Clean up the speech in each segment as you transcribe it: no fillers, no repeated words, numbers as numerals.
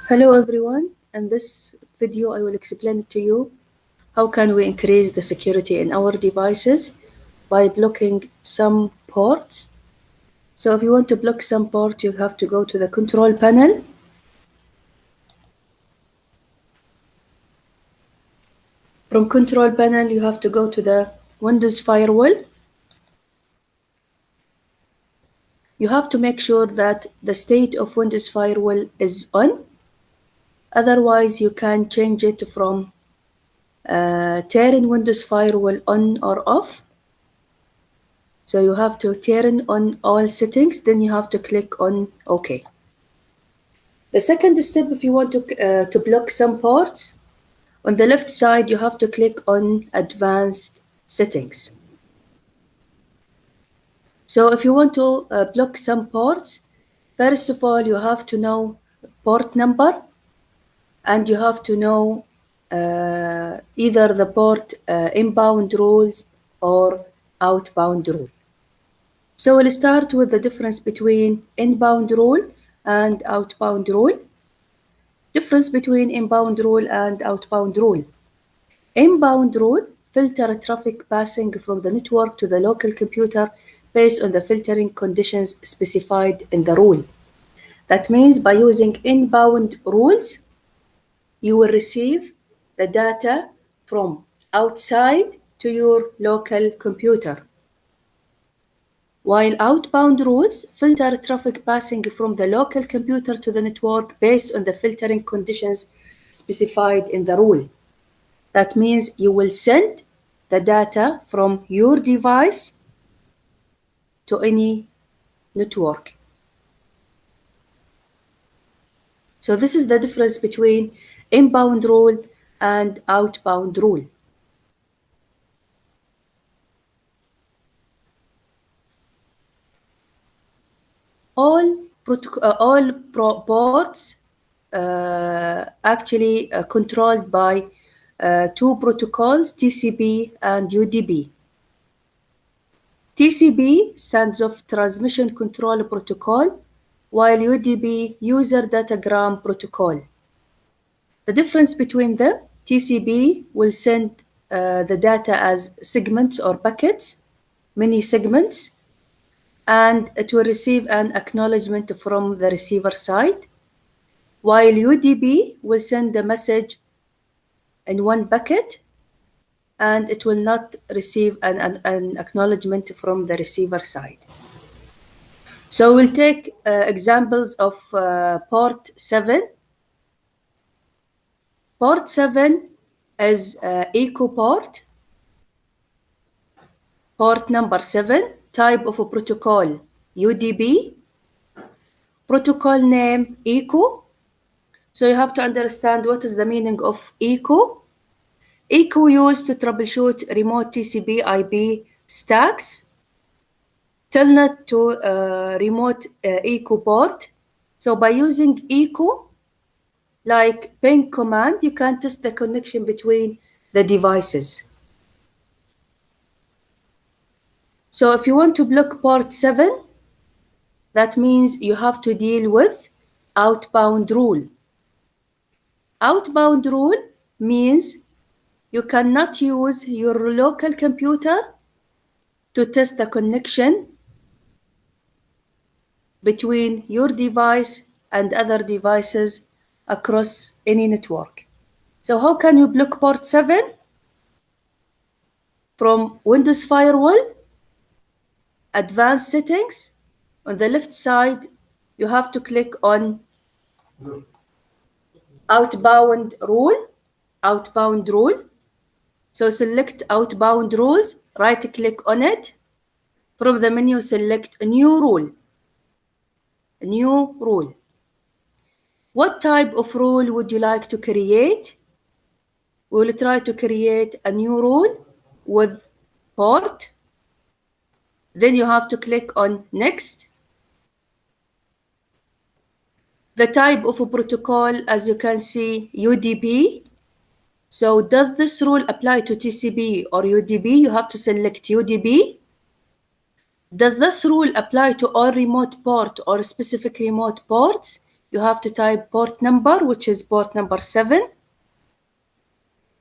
Hello everyone. In this video I will explain to you how can we increase the security in our devices by blocking some ports. So if you want to block some port, you have to go to the control panel. From control panel you have to go to the Windows Firewall. You have to make sure that the state of Windows Firewall is on. Otherwise you can change it from turn Windows Firewall on or off. So you have to turn on all settings, then you have to click on OK. The second step, if you want to block some ports, on the left side you have to click on Advanced Settings. So if you want to block some ports, first of all you have to know port number, and you have to know either the port inbound rules or outbound rule. So we'll start with the difference between inbound rule and outbound rule. Difference between inbound rule and outbound rule. Inbound rule filter traffic passing from the network to the local computer based on the filtering conditions specified in the rule. That means by using inbound rules, you will receive the data from outside to your local computer. While outbound rules filter traffic passing from the local computer to the network based on the filtering conditions specified in the rule. That means you will send the data from your device to any network. So this is the difference between inbound rule and outbound rule. All ports actually controlled by two protocols, TCP and UDP. TCP stands for Transmission Control Protocol, while UDP User Datagram Protocol. The difference between them, TCP will send the data as segments or packets, many segments, and it will receive an acknowledgement from the receiver side, while UDP will send the message in one packet and it will not receive an acknowledgement from the receiver side. So we'll take examples of port 7. Port 7 is echo port. Port number 7, type of a protocol UDP, protocol name echo. So you have to understand what is the meaning of echo. Echo used to troubleshoot remote TCP IP stacks. Telnet to remote echo port. So by using echo, like ping command, you can test the connection between the devices. So if you want to block port 7, that means you have to deal with outbound rule. Outbound rule means you cannot use your local computer to test the connection between your device and other devices across any network. So how can you block port 7? From Windows Firewall, Advanced Settings, on the left side, you have to click on Outbound Rule. Outbound Rule. So select Outbound Rules, right-click on it. From the menu, select a new rule. A new rule. What type of rule would you like to create? We will try to create a new rule with port. Then you have to click on Next. The type of a protocol, as you can see, UDP. So does this rule apply to TCP or UDP? You have to select UDP. Does this rule apply to all remote port or specific remote ports? you have to type port number, which is port number 7.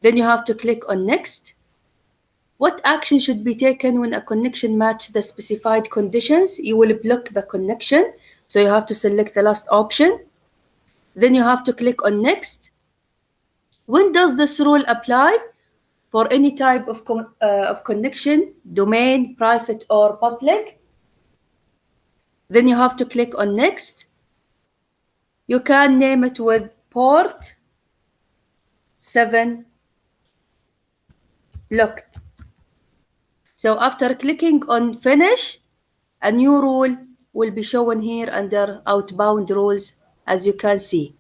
Then you have to click on next. What action should be taken when a connection matches the specified conditions? You will block the connection, so you have to select the last option. Then you have to click on next. When does this rule apply? For any type of connection, domain, private or public. Then you have to click on next. You can name it with port 7 blocked. So after clicking on finish, a new rule will be shown here under outbound rules, as you can see.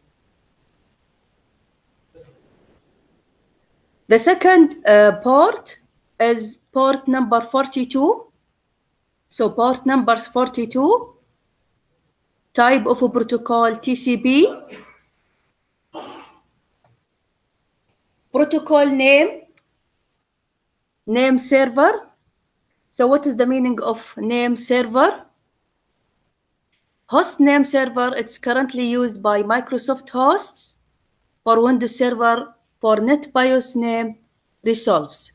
The second port is port number 42. So port number 42, type of a protocol TCP, protocol name server. So what is the meaning of name server? Host name server, it's currently used by Microsoft hosts for Windows Server for NetBIOS name resolves.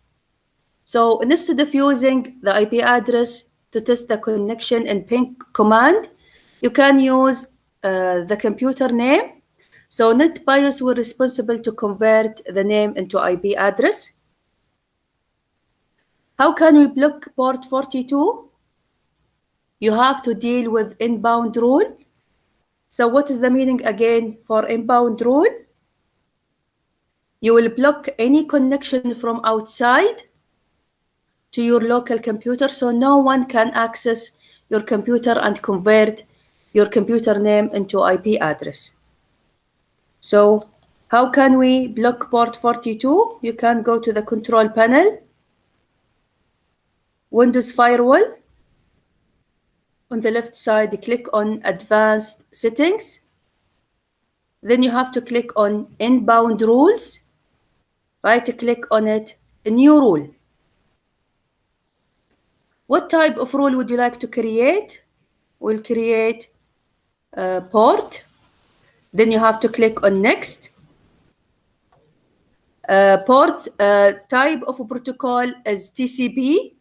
So instead of using the IP address to test the connection in ping command, you can use the computer name. So NetBIOS will be responsible to convert the name into IP address. How can we block port 42? You have to deal with inbound rule. So what is the meaning again for inbound rule? You will block any connection from outside to your local computer, so no one can access your computer and convert your computer name into IP address. So how can we block port 42? You can go to the control panel, Windows Firewall. On the left side, click on Advanced Settings. Then you have to click on Inbound Rules. Right-click on it, a new rule. What type of rule would you like to create? We'll create a port. Then you have to click on Next. Port type of a protocol is TCP.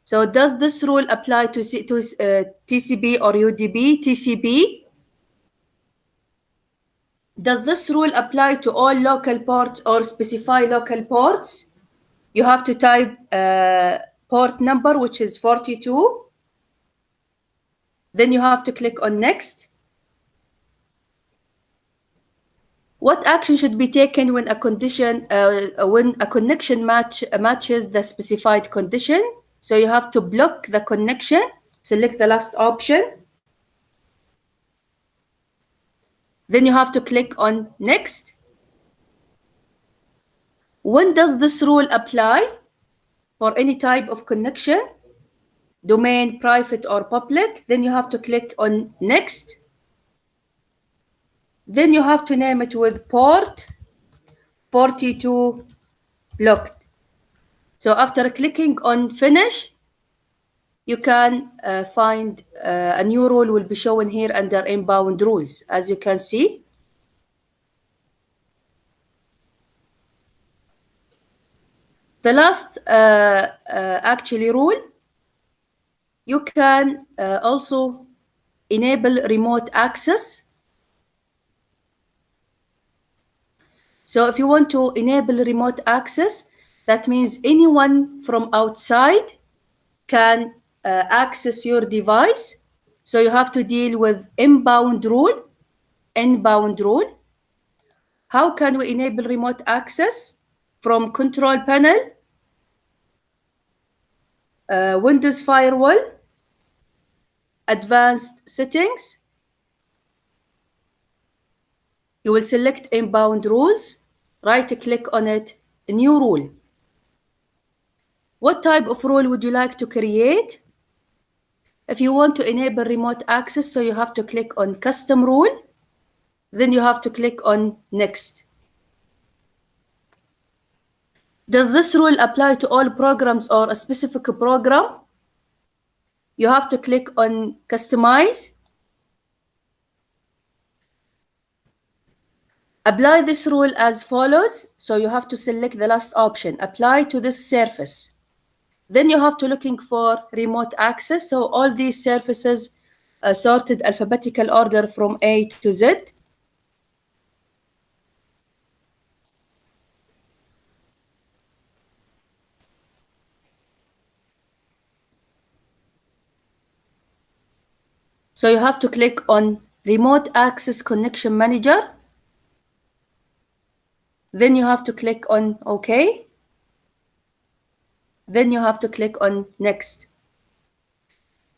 So does this rule apply to TCP or UDP? TCP. Does this rule apply to all local ports or specify local ports? You have to type port number, which is 42. Then you have to click on Next. What action should be taken when a connection matches the specified condition? So you have to block the connection. Select the last option. Then you have to click on Next. When does this rule apply? For any type of connection, domain, private or public. Then you have to click on Next. Then you have to name it with port 42 blocked. So after clicking on finish, you can find a new rule will be shown here under inbound rules, as you can see. The last actually rule, you can also enable remote access. So if you want to enable remote access, that means anyone from outside can access your device. So you have to deal with inbound rule. Inbound rule. How can we enable remote access? From control panel, Windows Firewall, Advanced Settings. You will select inbound rules, right-click on it, a new rule. What type of rule would you like to create? If you want to enable remote access, so you have to click on custom rule, then you have to click on next. Does this rule apply to all programs or a specific program? You have to click on customize. Apply this rule as follows. So you have to select the last option, apply to this surface. Then you have to looking for remote access. So all these surfaces sorted alphabetical order from A to Z. So you have to click on Remote Access Connection Manager. Then you have to click on OK. Then you have to click on Next.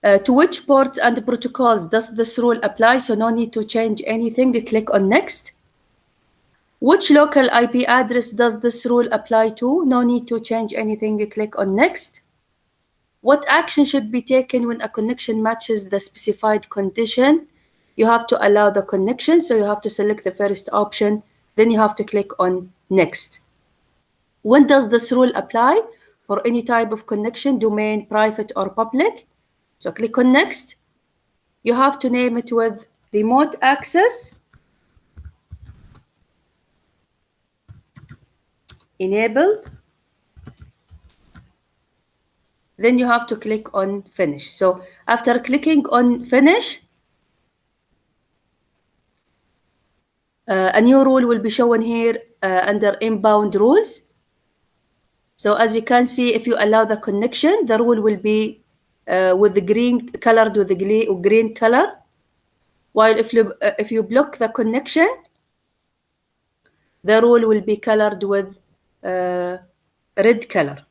To which ports and protocols does this rule apply? So no need to change anything. Click on Next. Which local IP address does this rule apply to? No need to change anything. Click on Next. What action should be taken when a connection matches the specified condition? You have to allow the connection, so you have to select the first option, then you have to click on Next. When does this rule apply? For any type of connection, domain, private or public. So click on Next. You have to name it with remote access enabled. Then you have to click on Finish. So after clicking on Finish, a new rule will be shown here under Inbound Rules. So as you can see, if you allow the connection, the rule will be with the green colored with the green color. While if you block the connection, the rule will be colored with red color.